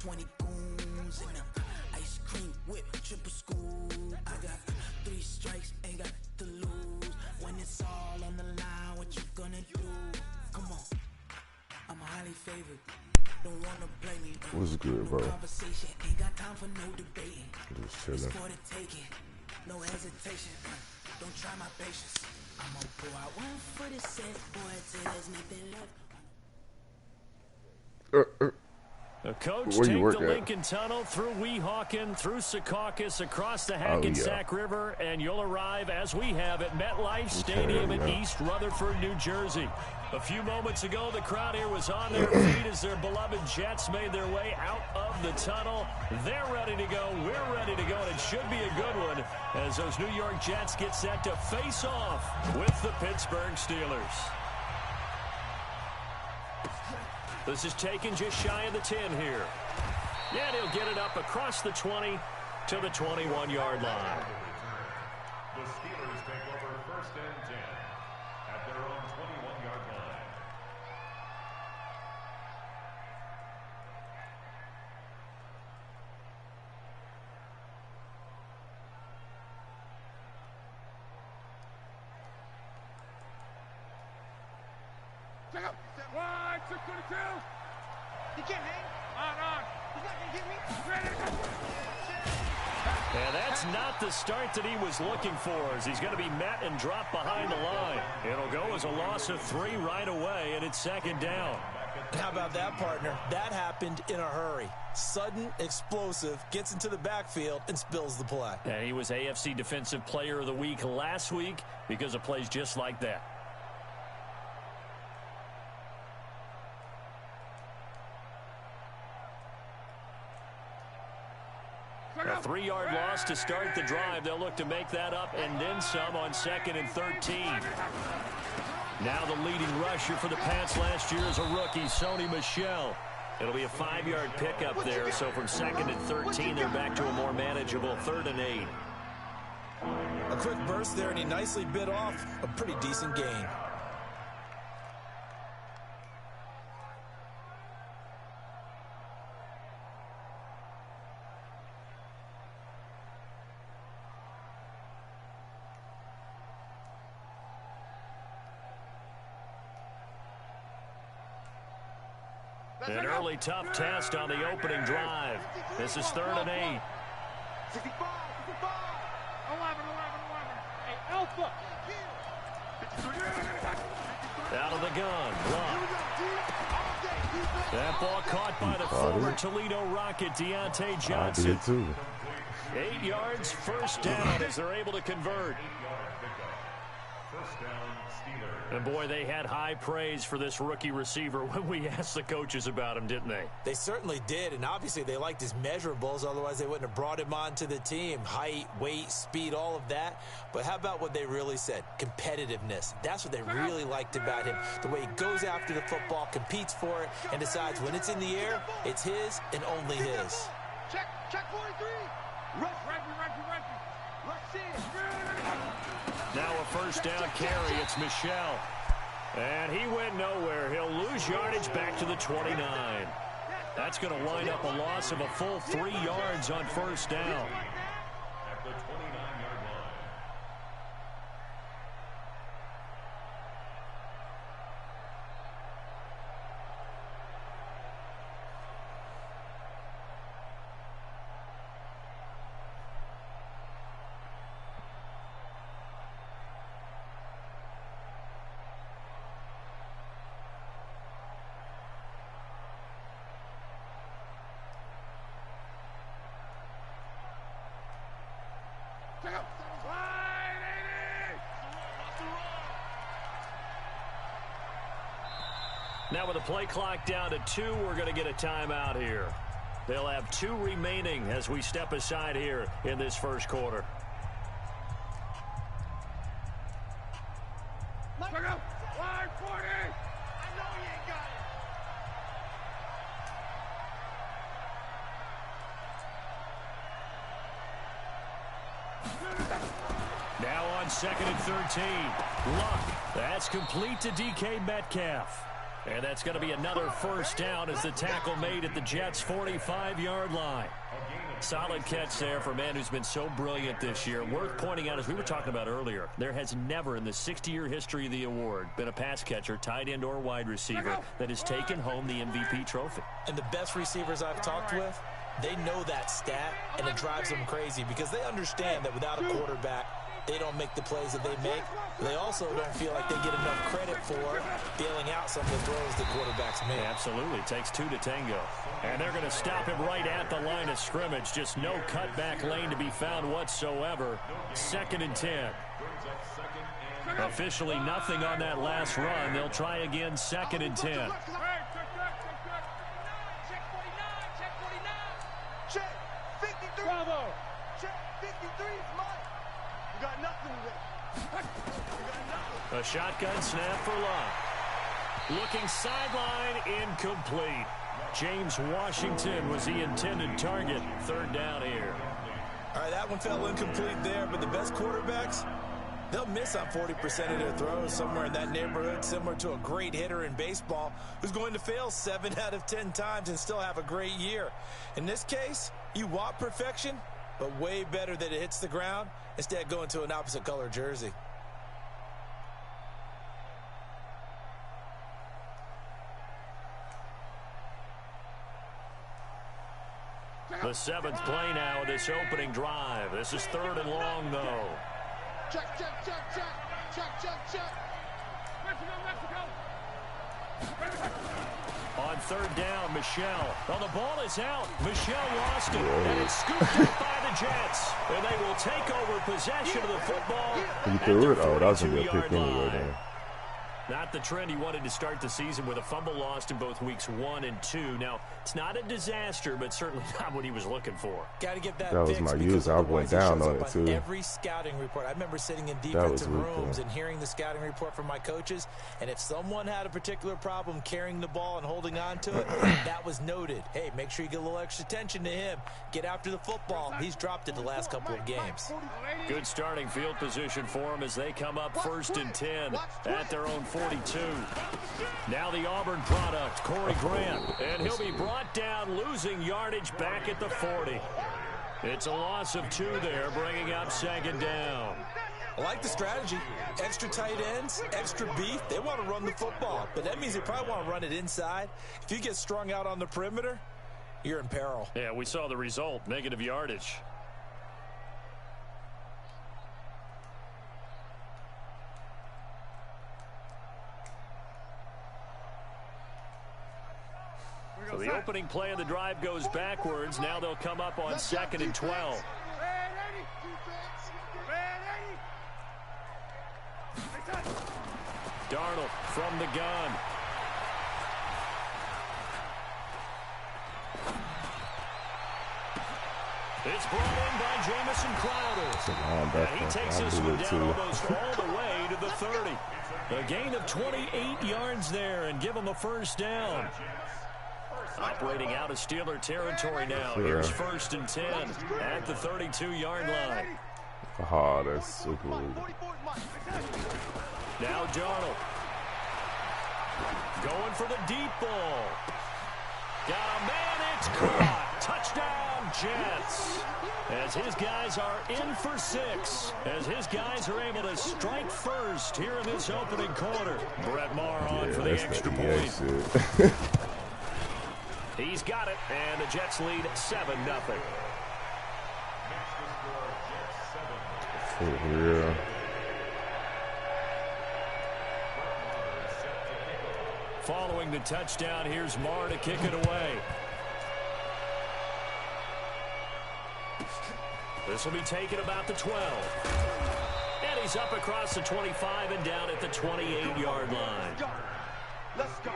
20 goons in the ice cream whip, triple scoop. I got 3 strikes, ain't got to lose. When it's all on the line, what you gonna do? Come on, I'm highly favored. Don't wanna play me. What's good, bro? Conversation, ain't got time for no debating. Just chilling. For the taking, no hesitation. Don't try my patience. I'm gonna pour out one for the set, boy, till there's nothing left. The coach Where take you work the at? Lincoln Tunnel through Weehawken, through Secaucus, across the Hackensack River, and you'll arrive, as we have, at MetLife Stadium in East Rutherford, New Jersey. A few moments ago, the crowd here was on their feet as their beloved Jets made their way out of the tunnel. They're ready to go. We're ready to go, and it should be a good one as those New York Jets get set to face off with the Pittsburgh Steelers. This is taken just shy of the 10 here. Yeah, he'll get it up across the 20 to the 21-yard line. The Steelers take over 1st and 10 at their own 21-yard line. Check up. Wide, 622. You can't hang. On. He's not going to get me. And that's not the start that he was looking for, as he's going to be met and dropped behind the line. It'll go as a loss of 3 right away, and it's 2nd down. How about that, partner? That happened in a hurry. Sudden, explosive, gets into the backfield, and spills the play. And he was AFC Defensive Player of the Week last week because of plays just like that. A 3-yard loss to start the drive. They'll look to make that up and then some on 2nd and 13. Now the leading rusher for the Pats last year is a rookie, Sony Michel. It'll be a 5-yard pickup there, so from 2nd and 13, they're back to a more manageable 3rd and 8. A quick burst there, and he nicely bit off a pretty decent gain. An early tough test on the opening drive. This is 3rd and 8. 65, 11. Hey, Alpha. Out of the gun. Block. That ball caught by the former Toledo Rocket, Deontay Johnson. I did too. 8 yards, 1st down as they're able to convert. 1st down, Steelers. And boy, they had high praise for this rookie receiver when we asked the coaches about him, didn't they? They certainly did, and obviously they liked his measurables, otherwise they wouldn't have brought him onto the team. Height, weight, speed, all of that. But how about what they really said? Competitiveness. That's what they really liked about him. The way he goes after the football, competes for it, and decides when it's in the air, it's his and only his. Check 43. Rush, Now a 1st down carry. It's Michel. And he went nowhere. He'll lose yardage back to the 29. That's going to wind up a loss of a full 3 yards on 1st down. At the 29-yard line. Now with the play clock down to 2, we're going to get a timeout here. They'll have 2 remaining as we step aside here in this 1st quarter. Look out! Line 40! I know you ain't got it. Now on 2nd and 13. Luck. That's complete to DK Metcalf. And that's going to be another first down as the tackle made at the Jets' 45-yard line. Solid catch there for a man who's been so brilliant this year. Worth pointing out, as we were talking about earlier, there has never in the 60-year history of the award been a pass catcher, tight end, or wide receiver that has taken home the MVP trophy. And the best receivers I've talked with, they know that stat, and it drives them crazy because they understand that without a quarterback, they don't make the plays that they make. They also don't feel like they get enough credit for bailing out some of the throws the quarterbacks make. Absolutely. It takes two to tango. And they're going to stop him right at the line of scrimmage. Just no cutback lane to be found whatsoever. 2nd and 10. Officially nothing on that last run. They'll try again, 2nd and 10. Check 53. Bravo. Check 53 is mine. You got nothing with it. A shotgun snap for Love. Looking sideline, incomplete. James Washington was the intended target. 3rd down here. All right, that one fell incomplete there, but the best quarterbacks, they'll miss on 40% of their throws, somewhere in that neighborhood, similar to a great hitter in baseball who's going to fail 7 out of 10 times and still have a great year. In this case, you want perfection, but way better that it hits the ground instead of going to an opposite color jersey. The 7th play now of this opening drive. This is 3rd and long, though. Check. Mexico. On 3rd down, Michelle. Well, the ball is out. Michelle lost it, and it's scooped up by the Jets. And they will take over possession of the football. He threw it? Oh, that was going to be a pick anyway, then. Not the trend he wanted to start the season with, a fumble lost in both weeks 1 and 2. Now, it's not a disaster, but certainly not what he was looking for. Got to get that was my use. I went down on it, too. Every scouting report. I remember sitting in defensive rooms and hearing the scouting report from my coaches, and if someone had a particular problem carrying the ball and holding on to it, that was noted. Hey, make sure you get a little extra attention to him. Get after the football. He's dropped it the last couple of games. Good starting field position for him as they come up 1st and 10 at their own 42. Now the Auburn product, Corey Grant, and he'll be brought down, losing yardage back at the 40. It's a loss of 2 there, bringing up 2nd down. I like the strategy. Extra tight ends, extra beef. They want to run the football, but that means they probably want to run it inside. If you get strung out on the perimeter, you're in peril. Yeah, we saw the result, negative yardage. So the opening play of the drive goes backwards. Now they'll come up on 2nd and 12. Darnold from the gun. It's brought in by Jamison Crowder. And he takes this one down almost all the way to the 30. A gain of 28 yards there and give him a first down. Operating out of Steeler territory now. Here's 1st and 10 at the 32-yard line. Oh, that's super weird. Now Darnold. Going for the deep ball. Got a man, it's caught. Touchdown, Jets. As his guys are in for 6. As his guys are able to strike first here in this opening quarter. Brett Maher on for the extra point. He's got it, and the Jets lead 7-0. Yeah. Following the touchdown, here's Maher to kick it away. This will be taken about the 12. And he's up across the 25 and down at the 28-yard line. Let's go.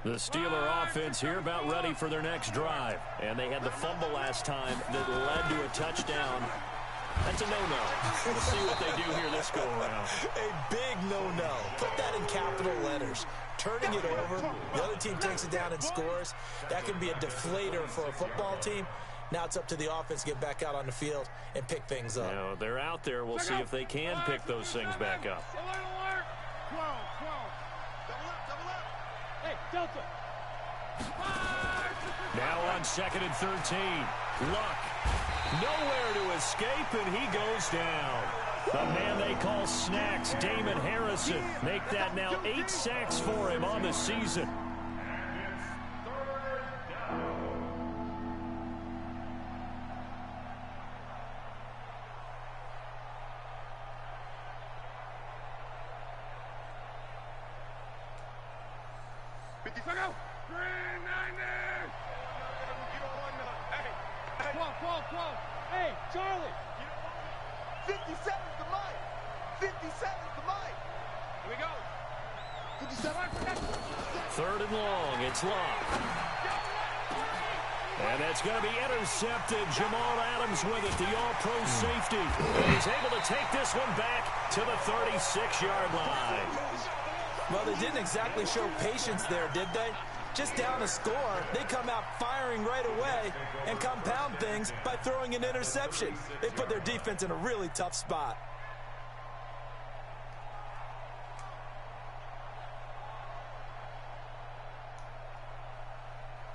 The Steeler offense here about ready for their next drive. And they had the fumble last time that led to a touchdown. That's a no-no. We'll see what they do here this go-around. A big no-no. Put that in capital letters. Turning it over, the other team takes it down and scores. That can be a deflator for a football team. Now it's up to the offense to get back out on the field and pick things up. Now, they're out there. We'll see if they can pick those things back up. 12. Double up. Hey, Delta. Now on 2nd and 13. Luck. Nowhere to escape, and he goes down. The man they call Snacks, Damon Harrison. Make that now 8 sacks for him on the season. Hey, Charlie. 57's the mic. 57's the mic. Here we go. 57. 3rd and long. It's Luck. And that's going to be intercepted. Jamal Adams with it, the all-pro safety. And he's able to take this one back to the 36-yard line. Well, they didn't exactly show patience there, did they? Just down a score, they come out firing right away and compound things by throwing an interception. They put their defense in a really tough spot.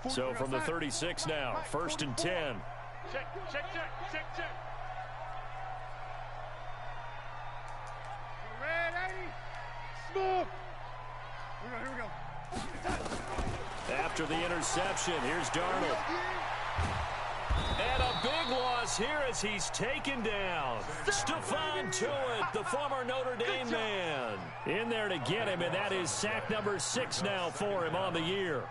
So from the 36 now, 1st and 10. Check. Red 80. Smooth. Here we go. After the interception, here's Darnold. And a big loss here as he's taken down. Stephon Tuitt, the former Notre Dame man, in there to get him, and that is sack number 6 now for him on the year.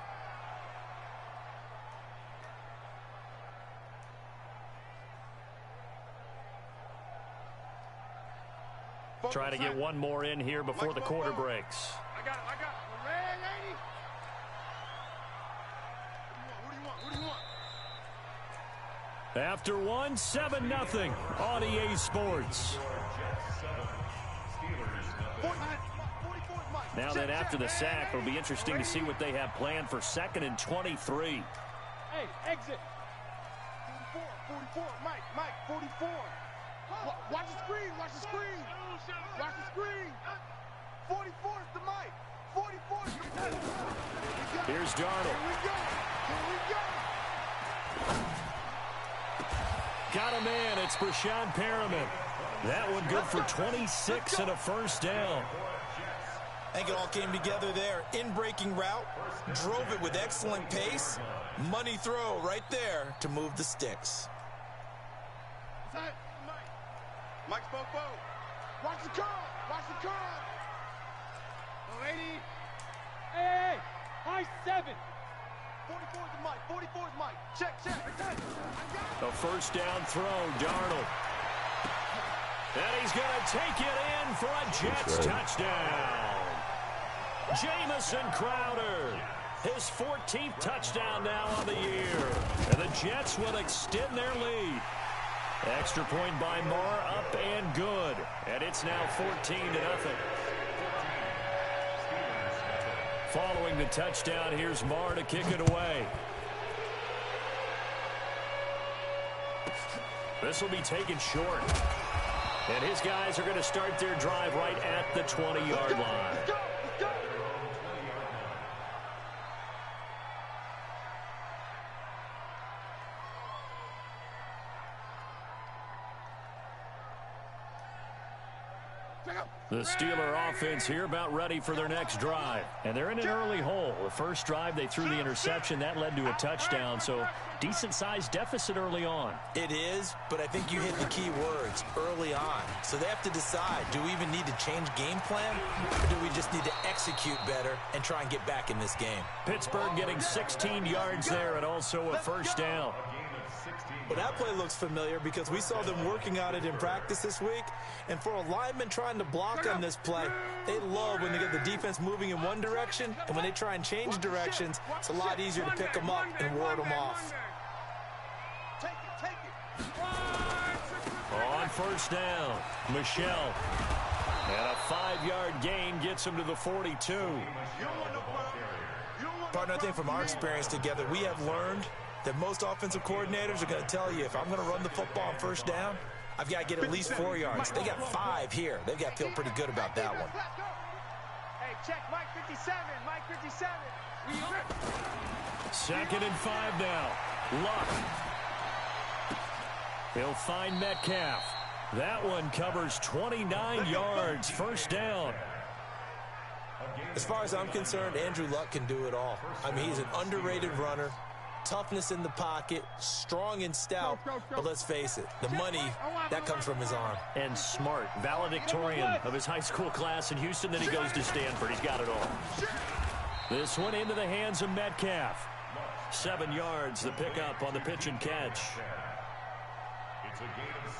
Trying to get one more in here before the quarter breaks. I got it. Red 80. What do you want? After one, 7-0 on EA Sports. Now then, after the sack, it'll be interesting to see what they have planned for 2nd and 23. Hey, exit. 44, Mike, 44. Watch the screen. 44 is the mic. 44 is the mic. Here's Darnold. Here we go. Got a man. It's Brashad Perriman. That one good for 26 and a 1st down. I think it all came together there. In-breaking route, drove it with excellent pace. Money throw right there to move the sticks. Mike spoke forward. Watch the curl. Oh, 80. Hey. High 7. 44 is Mike. Check. A 1st down throw, Darnold. And he's going to take it in for a Jets touchdown. Jamison Crowder, his 14th touchdown now on the year. And the Jets will extend their lead. Extra point by Marr, up and good. And it's now 14-0. Following the touchdown, here's Marr to kick it away. This will be taken short. And his guys are going to start their drive right at the 20-yard line. The Steeler offense here about ready for their next drive. And they're in an early hole. The first drive, they threw the interception. That led to a touchdown. So decent-sized deficit early on. It is, but I think you hit the key words, early on. So they have to decide, do we even need to change game plan? Or do we just need to execute better and try and get back in this game? Pittsburgh getting 16 yards there and also a 1st down. Well, that play looks familiar because we saw them working on it in practice this week. And for a lineman trying to block on this play, they love when they get the defense moving in one direction. And when they try and change directions, it's a lot easier to pick them up and ward them off. On first down. Michelle. And a 5-yard gain gets him to the 42. Partner, I think from our experience together, we have learned that most offensive coordinators are going to tell you, if I'm going to run the football on first down, I've got to get at least 4 yards. They got 5 here. They've got to feel pretty good about that one. Hey, check Mike 57. Mike 57. 2nd and 5 now. Luck. He'll find Metcalf. That one covers 29 yards. First down. As far as I'm concerned, Andrew Luck can do it all. I mean, he's an underrated runner. Toughness in the pocket, strong and stout, but let's face it, the money, that comes from his arm. And smart, valedictorian of his high school class in Houston, then he goes to Stanford. He's got it all. This one into the hands of Metcalf. 7 yards, the pickup on the pitch and catch.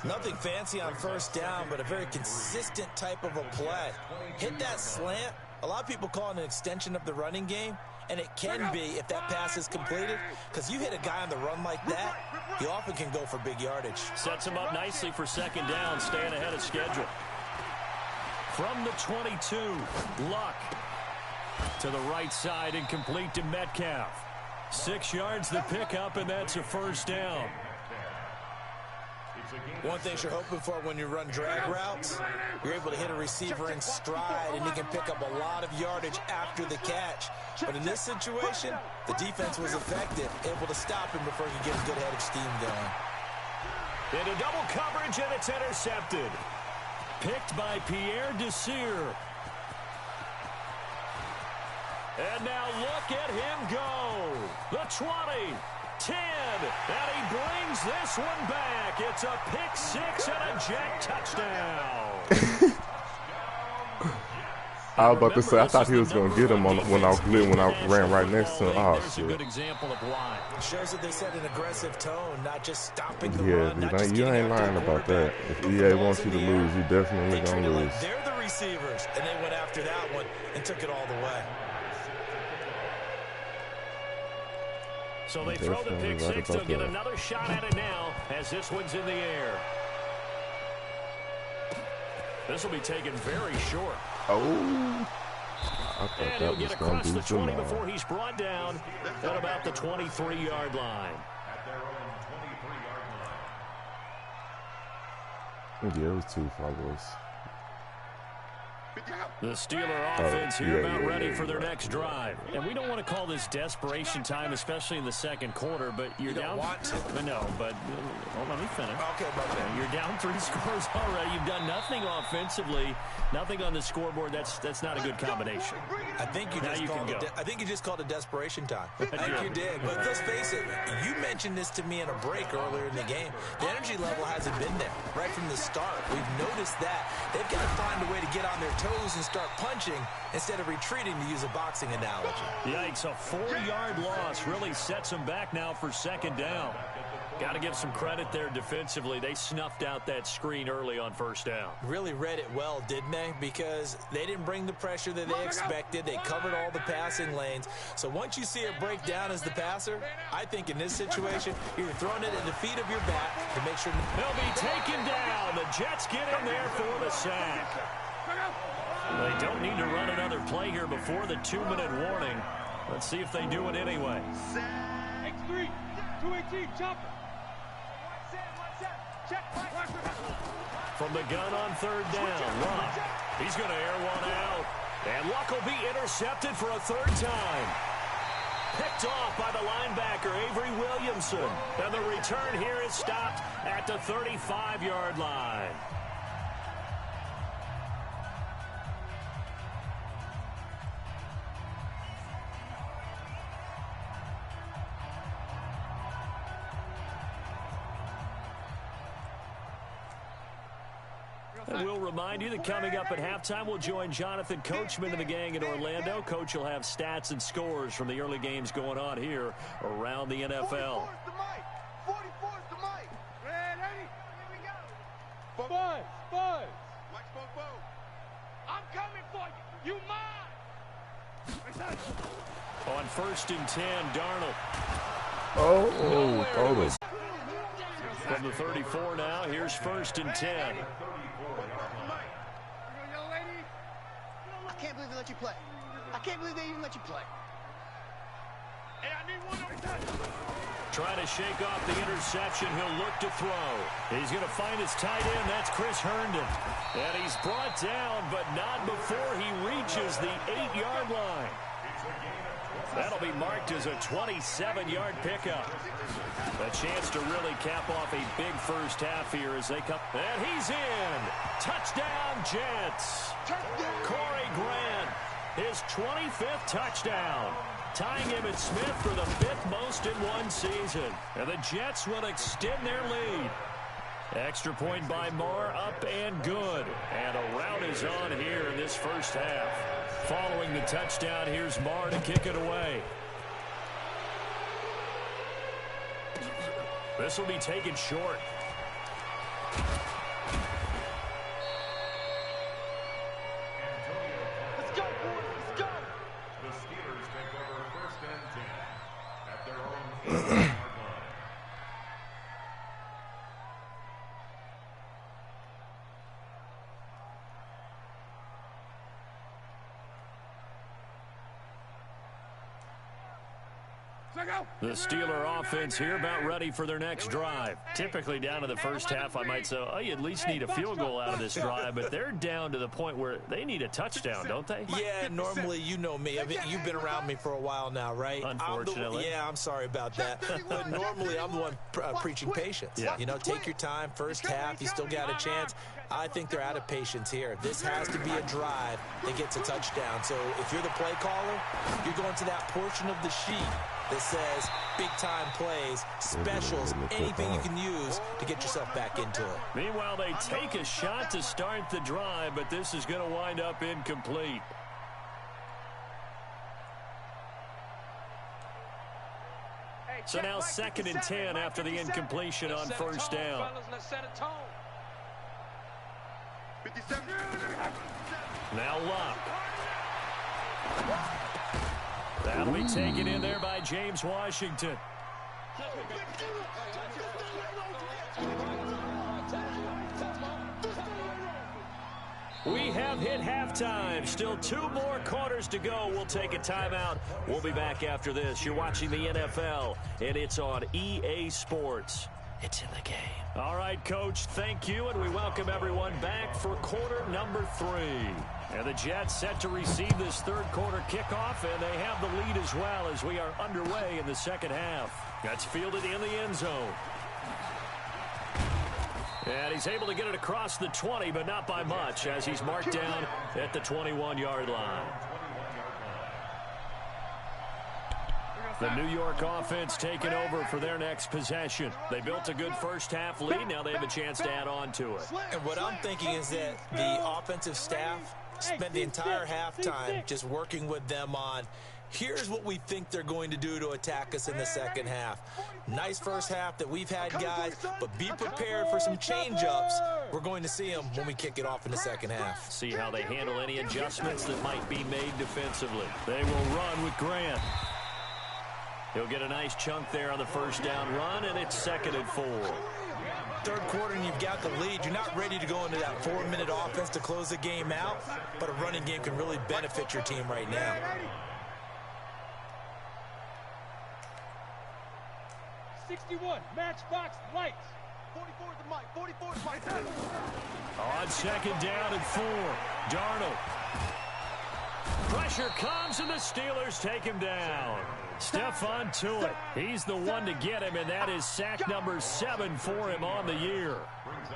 Nothing fancy on first down, but a very consistent type of a play. Hit that slant. A lot of people call it an extension of the running game. And it can be if that pass is completed, because you hit a guy on the run like that, he often can go for big yardage. Sets him up nicely for 2nd down, staying ahead of schedule. From the 22, Luck to the right side and complete to Metcalf. 6 yards the pickup, and that's a first down. One thing you're hoping for when you run drag routes, you're able to hit a receiver in stride, and he can pick up a lot of yardage after the catch. But in this situation, the defense was effective, able to stop him before he could get a good head of steam going. Into double coverage, and it's intercepted. Picked by Pierre Desir. And now look at him go. The 20. 10, and he brings this one back. It's a pick 6 and a jet touchdown. I was about to say, I thought he was going to get him on when I ran right next to him. Oh, shit. A good example of why. Shows that they set an aggressive tone, not just stopping the run. You ain't lying about that. If EA wants you to lose, you definitely going to lose. They're the receivers, and they went after that one and took it all the way. So they throw the pick 6. They'll get another shot at it now as this one's in the air. This will be taken very short. Oh. And he'll get across the 20 before he's brought down at about the 23-yard line. Yeah, it was too far, boys. The Steeler offense here about ready for their next drive. And we don't want to call this desperation time, especially in the second quarter, but you're down. Want to. No, but let me finish. Okay, you're down 3 scores already. You've done nothing offensively, nothing on the scoreboard. That's not a good combination. I think you just called it desperation time. I think you did. But let's face it, you mentioned this to me in a break earlier in the game. The energy level hasn't been there right from the start. We've noticed that. They've got to find a way to get on their toes and start punching instead of retreating, to use a boxing analogy. Yikes, a 4-yard loss really sets them back now for 2nd down. Got to give some credit there defensively. They snuffed out that screen early on first down. Really read it well, didn't they? Because they didn't bring the pressure that they expected. They covered all the passing lanes. So once you see it break down as the passer, I think in this situation, you're throwing it at the feet of your back to make sure. They'll be taken down. The Jets get in there for the sack. They don't need to run another play here before the 2-minute warning. Let's see if they do it anyway. X3, 218, chopper. From the gun on 3rd down, Luck. He's going to air one out. And Luck will be intercepted for a 3rd time. Picked off by the linebacker, Avery Williamson. And the return here is stopped at the 35-yard line. And we'll remind you that coming up at halftime, we'll join Jonathan Coachman and the gang in Orlando. Coach will have stats and scores from the early games going on here around the NFL. 44's the mic. 44's the mic. Ready? Here we go. Buzz. Watch Bo. I'm coming for you. You mine. On 1st and 10, Darnold. Oh, From the 34 now, here's 1st and 10. I can't believe they let you play. I can't believe they even let you play. Hey, I need one over there. Trying to shake off the interception. He'll look to throw. He's going to find his tight end. That's Chris Herndon. And he's brought down, but not before he reaches the 8-yard line. That'll be marked as a 27-yard pickup. A chance to really cap off a big first half here as they come. And he's in. Touchdown, Jets. Corey Grant, his 25th touchdown. Tying Emmitt Smith for the 5th most in one season. And the Jets will extend their lead. Extra point by Marr, up and good. And a rout is on here in this first half. Following the touchdown, here's Marr to kick it away. This will be taken short. Let's go, boys. Let's go. The Steelers take over 1st and 10 at their own 8-yard line. The Steeler offense here about ready for their next drive. Typically down to the first half, I might say, oh, you at least need a field goal out of this drive, but they're down to the point where they need a touchdown, don't they? Yeah, normally, you know me. I mean, you've been around me for a while now, right? Unfortunately. I'm sorry about that. But normally, I'm the one preaching patience. Yeah. You know, take your time. First half, you still got a chance. I think they're out of patience here. This has to be a drive that gets a touchdown. So if you're the play caller, you're going to that portion of the sheet that says big-time plays, specials, anything you can use to get yourself back into it. Meanwhile, they take a shot to start the drive, but this is going to wind up incomplete. So now 2nd and 10 after the incompletion on first down. Now Luck. That'll be taken in there by James Washington. We have hit halftime. Still 2 more quarters to go. We'll take a timeout. We'll be back after this. You're watching the NFL, and it's on EA Sports. It's in the game. All right, Coach, thank you, and we welcome everyone back for quarter number 3. And the Jets set to receive this 3rd quarter kickoff, and they have the lead as well as we are underway in the second half. That's fielded in the end zone. And he's able to get it across the 20, but not by much, as he's marked down at the 21-yard line. The New York offense taking over for their next possession. They built a good first half lead. Now they have a chance to add on to it. And what I'm thinking is that the offensive staff spent the entire halftime just working with them on, here's what we think they're going to do to attack us in the second half. Nice first half that we've had, guys, but be prepared for some change-ups. We're going to see them when we kick it off in the second half. See how they handle any adjustments that might be made defensively. They will run with Grant. He'll get a nice chunk there on the first down run, and it's 2nd and 4. 3rd quarter and you've got the lead. You're not ready to go into that 4-minute offense to close the game out, but a running game can really benefit your team right now. '61 Matchbox Lights. 44 is the mic. 44 is the mic. On 2nd down and 4, Darnold. Pressure comes, and the Steelers take him down. Stephon Tuitt, he's the one to get him, and that is sack number 7 for him on the year.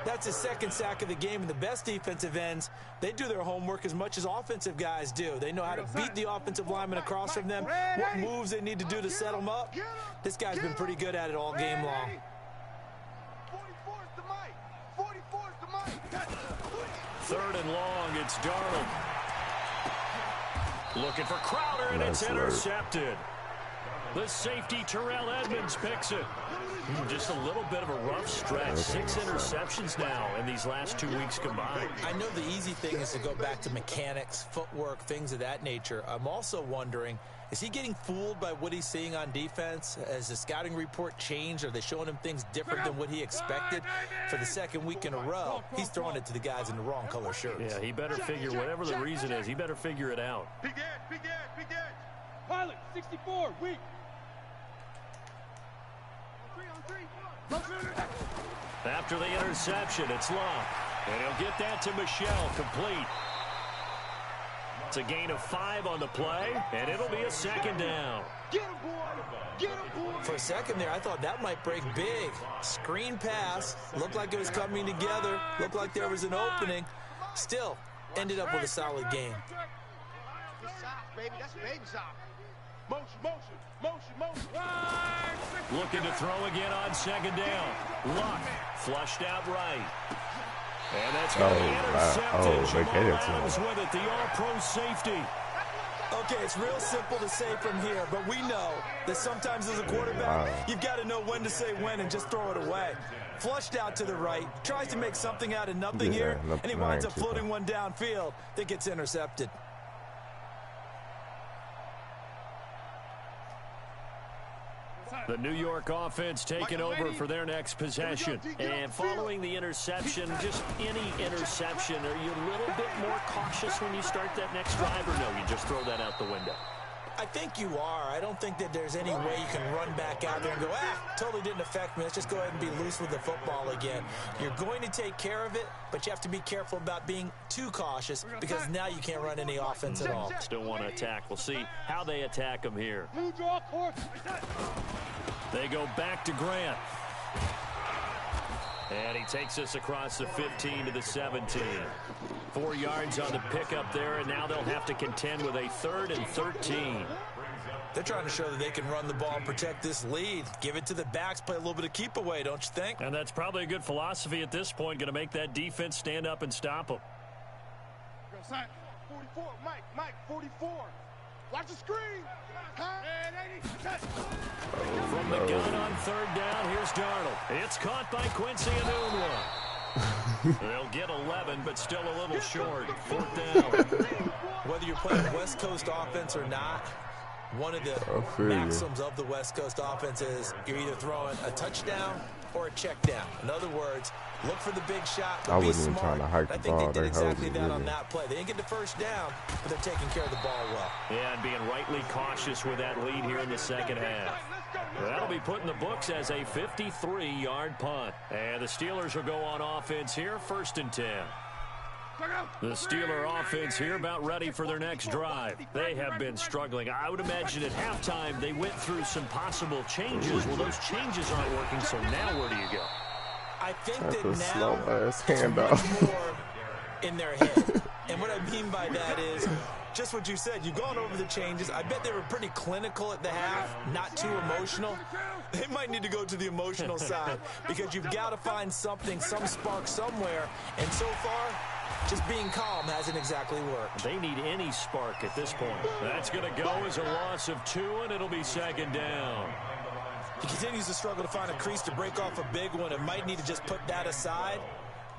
That's his 2nd sack of the game, and the best defensive ends, they do their homework as much as offensive guys do. They know how to beat the offensive lineman across from them, what moves they need to do to set them up. This guy's been pretty good at it all game long. 44 is the mic. 44 is the mic. 3rd and long, it's Darnold. Looking for Crowder, and Nice it's intercepted. The safety, Terrell Edmonds, picks it. Just a little bit of a rough stretch. 6 interceptions now in these last 2 weeks combined. I know the easy thing is to go back to mechanics, footwork, things of that nature. I'm also wondering, is he getting fooled by what he's seeing on defense? Has the scouting report changed? Are they showing him things different than what he expected? For the second week in a row, he's throwing it to the guys in the wrong color shirts. Yeah, he better figure, whatever the reason is, he better figure it out. Big edge, big edge, big edge. Pilot, 64, weak. After the interception, it's Love. And he'll get that to Michel, complete. It's a gain of 5 on the play, and it'll be a second down. Get him, boy. Get him, boy. For a second there, I thought that might break big. Screen pass. Looked like it was coming together. Looked like there was an opening. Still, ended up with a solid game. That's soft, baby. That's baby soft. Motion, motion, motion, motion. Looking to throw again on second down. Luck flushed out right. And that's going to be intercepted. Jamal Adams with it, the all-pro safety. Okay, it's real simple to say from here, but we know that sometimes as a quarterback, you've got to know when to say when and just throw it away. Flushed out to the right, tries to make something out of nothing here, and he winds up floating one downfield that gets intercepted. The New York offense taking over for their next possession. And following the interception, just any interception, are you a little bit more cautious when you start that next drive, or no, you just throw that out the window? I think you are. I don't think that there's any way you can run back out there and go, totally didn't affect me. Let's just go ahead and be loose with the football again. You're going to take care of it, but you have to be careful about being too cautious because now you can't run any offense at all. Still want to attack. We'll see how they attack them here. They go back to Grant. And he takes us across the 15 to the 17. 4 yards on the pickup there, and now they'll have to contend with a 3rd and 13. They're trying to show that they can run the ball and protect this lead. Give it to the backs, play a little bit of keep away, don't you think? And that's probably a good philosophy at this point, going to make that defense stand up and stop them. 44, Mike, 44. Watch the screen. From the gun on 3rd down, here's Darnold. It's caught by Quincy Enunwa. They'll get 11, but still a little short. 4th down. Whether you're playing West Coast offense or not, one of the maxims of the West Coast offense is you're either throwing a touchdown or a check down. In other words, look for the big shot, but be smart. Trying to hike the ball. I think they did exactly that on that play. They didn't get the 1st down, but they're taking care of the ball well. Yeah, and being rightly cautious with that lead here in the second half. That'll be put in the books as a 53-yard punt. And the Steelers will go on offense here, 1st and 10. The Steeler offense here about ready for their next drive. They have been struggling. I would imagine at halftime they went through some possible changes. Well, those changes aren't working, so now where do you go? I think that now it's much more in their head. And what I mean by that is just what you said. You've gone over the changes. I bet they were pretty clinical at the half, not too emotional. They might need to go to the emotional side because you've got to find something, some spark somewhere. And so far, just being calm hasn't exactly worked. They need any spark at this point. That's going to go as a loss of 2, and it'll be 2nd down. He continues to struggle to find a crease to break off a big one and might need to just put that aside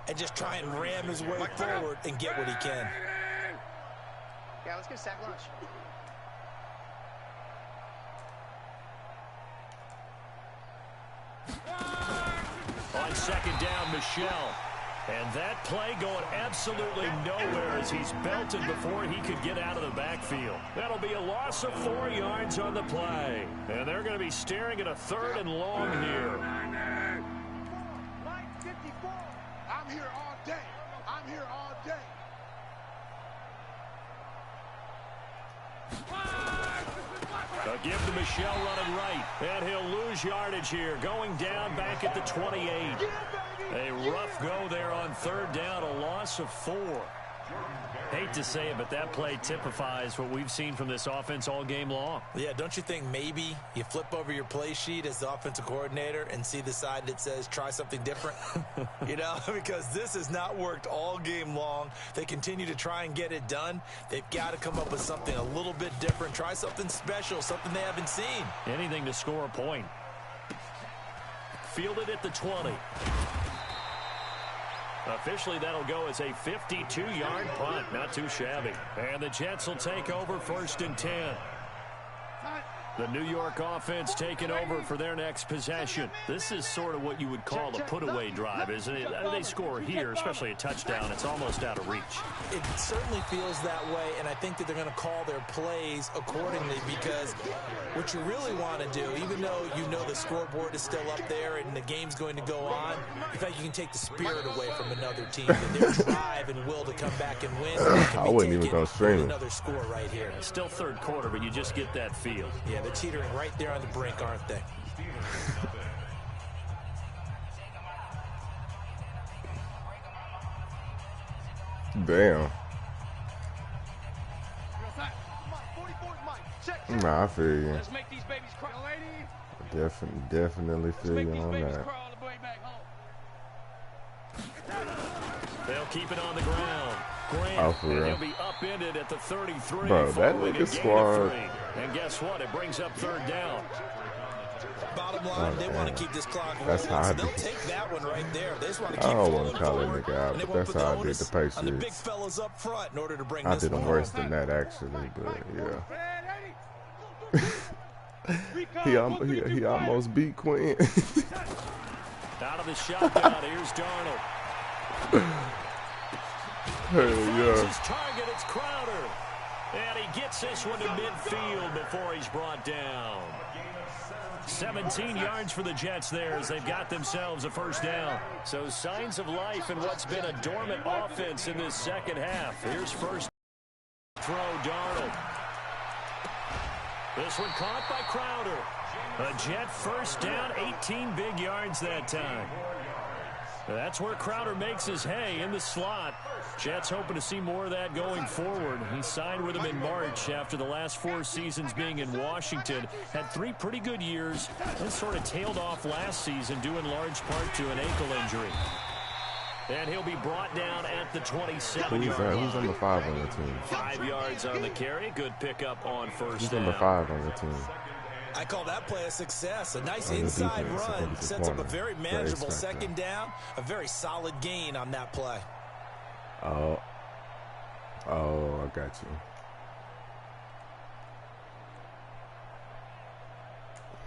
and just try and ram his way forward and get what he can. Yeah, let's get a sack lunch. On 2nd down, Michel. And that play going absolutely nowhere as he's belted before he could get out of the backfield. That'll be a loss of 4 yards on the play. And they're going to be staring at a 3rd and long here. Mike, 54. I'm here all day. I'm here all day. A give to Michel running right. And he'll lose yardage here. Going down back at the 28. A rough go there on 3rd down, a loss of 4. Hate to say it, but that play typifies what we've seen from this offense all game long. Yeah, don't you think maybe you flip over your play sheet as the offensive coordinator and see the side that says try something different? You know, because this has not worked all game long. They continue to try and get it done. They've got to come up with something a little bit different. Try something special, something they haven't seen. Anything to score a point. Fielded at the 20. Officially, that'll go as a 52-yard punt. Not too shabby. And the Jets will take over 1st and 10. The New York offense taking over for their next possession. This is sort of what you would call a put-away drive, isn't it? They score here, especially a touchdown. It's almost out of reach. It certainly feels that way, and I think that they're going to call their plays accordingly because what you really want to do, even though you know the scoreboard is still up there and the game's going to go on, in fact, you can take the spirit away from another team and their drive and will to come back and win. I wouldn't even go streaming. Another score right here. Still third quarter, but you just get that feel. Yeah, they're teetering right there on the brink, aren't they? Damn. Nah, I feel you. Let's make these babies cry, lady. Definitely feel you on that. They'll keep it on the ground. Grant, oh, for real. and he'll be upended at the 33. Bro, that nigga squad. And guess what? It brings up 3rd down. Bottom line, they want to keep this clock rolling. That's how I They'll did. take that one right there. They just want to keep I don't want to call that forward, nigga out, and they but won't that's put how I the did the onus on the big Patriots. fellas up front in order to bring I this did them one worse home. than that, actually, but yeah. he almost beat Quinn. Out of the shotgun, here's Darnold. Hell His yeah. target, it's Crowder. And he gets this one to midfield before he's brought down. 17 yards for the Jets there as they've got themselves a 1st down. So signs of life in what's been a dormant offense in this second half. Here's first throw, Darnold. This one caught by Crowder. A Jet 1st down, 18 big yards that time. That's where Crowder makes his hay in the slot. Jets hoping to see more of that going forward. He signed with them in March after the last 4 seasons being in Washington. Had 3 pretty good years and sort of tailed off last season due in large part to an ankle injury. And he'll be brought down at the 27-yard line. Who's number 5 on the team? 5 yards on the carry. Good pickup on 1st Who's down. number 5 on the team? I call that play a success. A nice inside run sets up a very manageable 2nd down. A very solid gain on that play. Oh, I got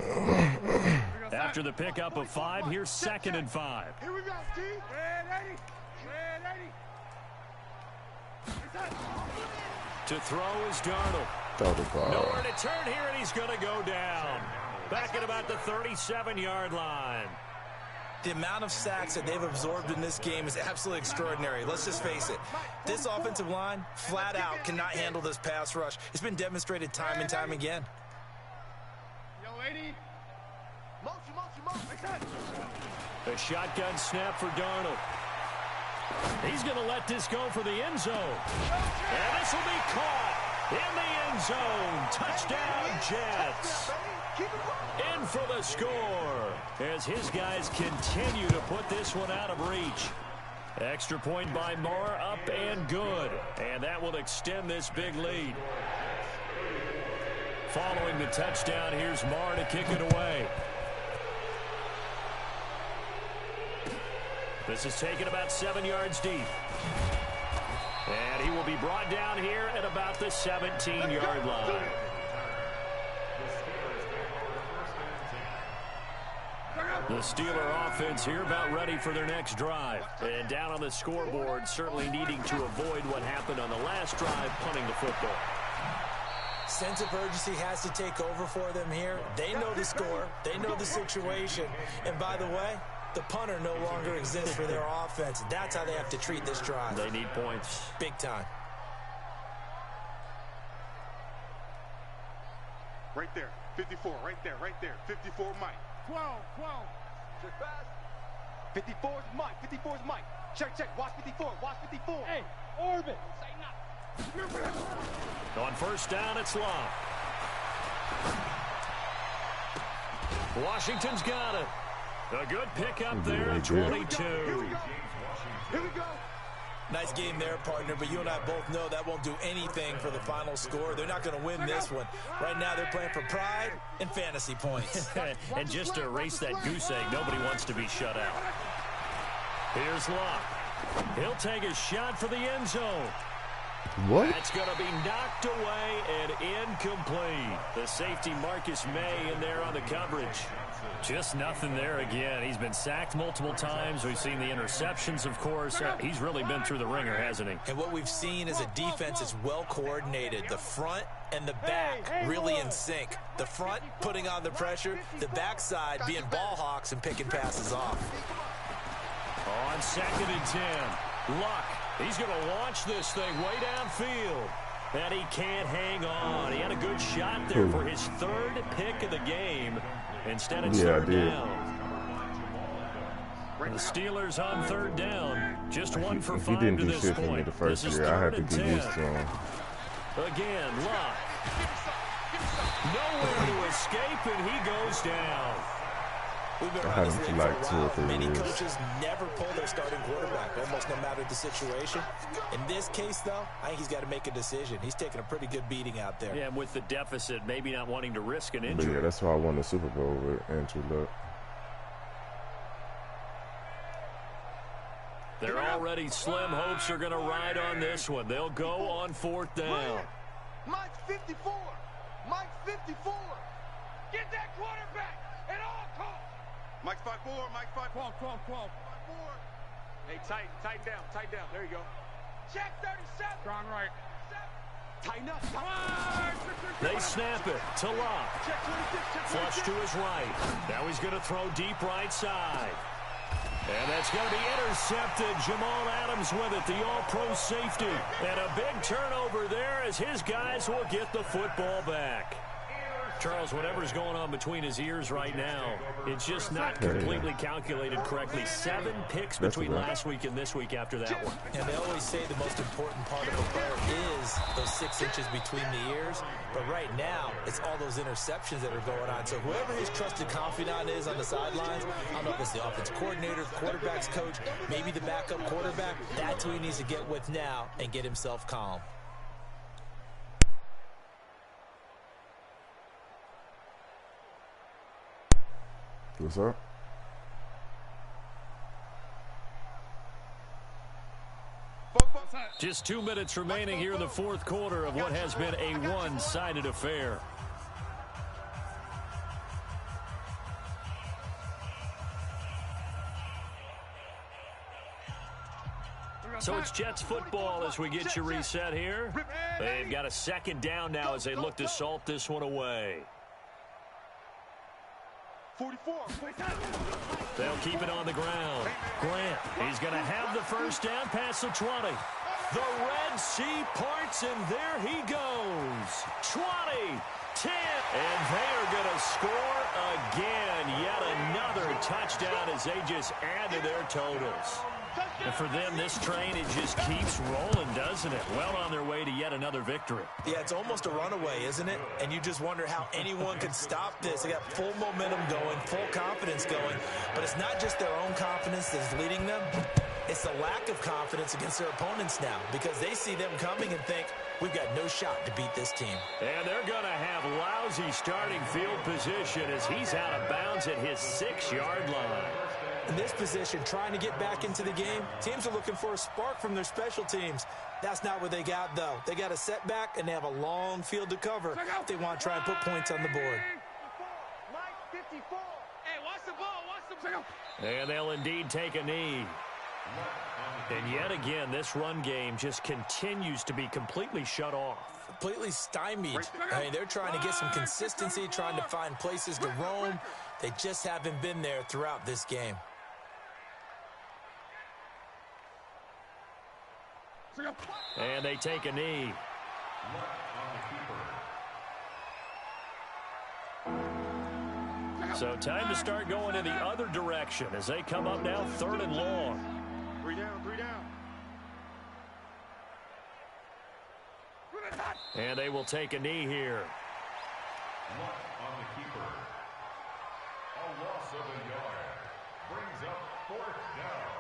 you. After the pickup of 5, here's 2nd and 5. Here we go, Steve. Red 80. To throw is Darnold. Throw the ball. Nowhere to turn here, and he's going to go down. Back at about the 37-yard line. The amount of sacks that they've absorbed in this game is absolutely extraordinary. Let's just face it. This offensive line, flat out, cannot handle this pass rush. It's been demonstrated time and time again. Yo, 80. Motion. A shotgun snap for Darnold. He's going to let this go for the end zone. And this will be caught in the end zone. Touchdown, Jets. In for the score as his guys continue to put this one out of reach. Extra point by Moore, up and good. And that will extend this big lead. Following the touchdown, here's Moore to kick it away. This is taken about 7 yards deep. And he will be brought down here at about the 17-yard line. The Steeler offense here about ready for their next drive. And down on the scoreboard, certainly needing to avoid what happened on the last drive, punting the football. Sense of urgency has to take over for them here. They know the score. They know the situation. And by the way, the punter no longer exists for their offense. That's how they have to treat this drive. They need points. Big time. Right there. 54. Right there. 54, Mike. 12. Just pass. 54 is Mike. 54 is Mike. Check. Watch 54. Watch 54. Hey, orbit. Say nothing. On first down, it's Locke. Washington's got it. A good pickup there, 22. Here we go. Nice game there, partner, but you and I both know that won't do anything for the final score. They're not going to win this one. Right now, they're playing for pride and fantasy points. And just to erase that goose egg, nobody wants to be shut out. Here's Locke. He'll take a shot for the end zone. What? That's going to be knocked away and incomplete. The safety Marcus May in there on the coverage. Just nothing there again. He's been sacked multiple times. We've seen the interceptions, of course. He's really been through the ringer, hasn't he? And what we've seen is a defense that's well coordinated. The front and the back really in sync. The front putting on the pressure. The backside being ball hawks and picking passes off. On 2nd and 10. Luck. He's going to launch this thing way downfield. And he can't hang on. He had a good shot there for his 3rd pick of the game. Instead, it's 3rd down. The Steelers on 3rd down. Just 1 for 5 he didn't to do this shit for me point. the first year. I had to get used to him. Again, Luck. Nowhere to escape, and he goes down. We've been I around this haven't league liked for a 2 or while. 3 Many years. coaches never pull their starting quarterback, almost no matter the situation. In this case, though, I think he's got to make a decision. He's taking a pretty good beating out there. Yeah, and with the deficit, maybe not wanting to risk an But injury. yeah, that's why I won the Super Bowl with Andrew Luck. They're already slim hopes are going to ride on this one. They'll go on 4th down. Mike's 54. Mike's 54. Get that quarterback at all costs. Mike's 5'4". Mike's 5'4". 12. 5'4". Hey, tighten down. There you go. Check 37. Strong right. Tighten up. They snap it to Locke. Flush to his right. Now he's going to throw deep right side. And that's going to be intercepted. Jamal Adams with it, the all-pro safety. And a big turnover there as his guys will get the football back. Charles, whatever's going on between his ears right now, it's just not completely calculated correctly. 7 picks between last week and this week after that one. And they always say the most important part of a player is those 6 inches between the ears. But right now, it's all those interceptions that are going on. So whoever his trusted confidant is on the sidelines, I don't know if it's the offensive coordinator, the quarterback's coach, maybe the backup quarterback, that's who he needs to get with now and get himself calm. What's up? Just 2 minutes remaining here in the 4th quarter of what has been a one-sided affair. So it's Jets football as we get you reset here. They've got a 2nd down now as they look to salt this one away. 44. They'll keep it on the ground. Grant, he's going to have the first down past the 20. The Red Sea parts, and there he goes. 20, 10, and they are going to score again. Yet another touchdown as they just add to their totals. And for them, this train, it just keeps rolling, doesn't it? Well on their way to yet another victory. Yeah, it's almost a runaway, isn't it? And you just wonder how anyone could stop this. They got full momentum going, full confidence going. But it's not just their own confidence that's leading them. It's the lack of confidence against their opponents now because they see them coming and think, we've got no shot to beat this team. And they're going to have lousy starting field position as he's out of bounds at his 6-yard line. In this position, trying to get back into the game, teams are looking for a spark from their special teams. That's not what they got, though. They got a setback, and they have a long field to cover if they want to try and put points on the board. Mike 54. Hey, watch the ball. Watch the ball. And they'll indeed take a knee. And yet again, this run game just continues to be completely shut off. Completely stymied. I mean, they're trying to get some consistency, trying to find places to roam. They just haven't been there throughout this game. And they take a knee. So time to start going in the other direction as they come up now 3rd and long. 3 down, 3 down. And they will take a knee here. Luck on the keeper. A loss of a yard. Brings up 4th down.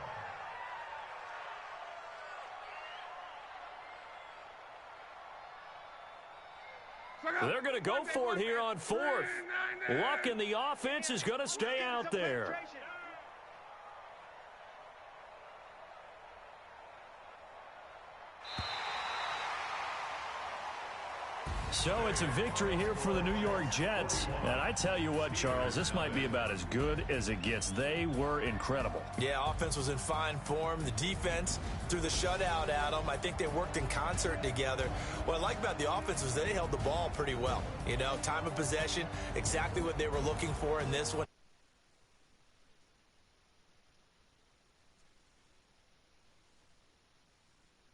They're going to go for it here on 4th. Luck in the offense is going to stay out there. So it's a victory here for the New York Jets. And I tell you what, Charles, this might be about as good as it gets. They were incredible. Yeah, offense was in fine form. The defense threw the shutout at them. I think they worked in concert together. What I like about the offense was they held the ball pretty well. You know, time of possession, exactly what they were looking for in this one.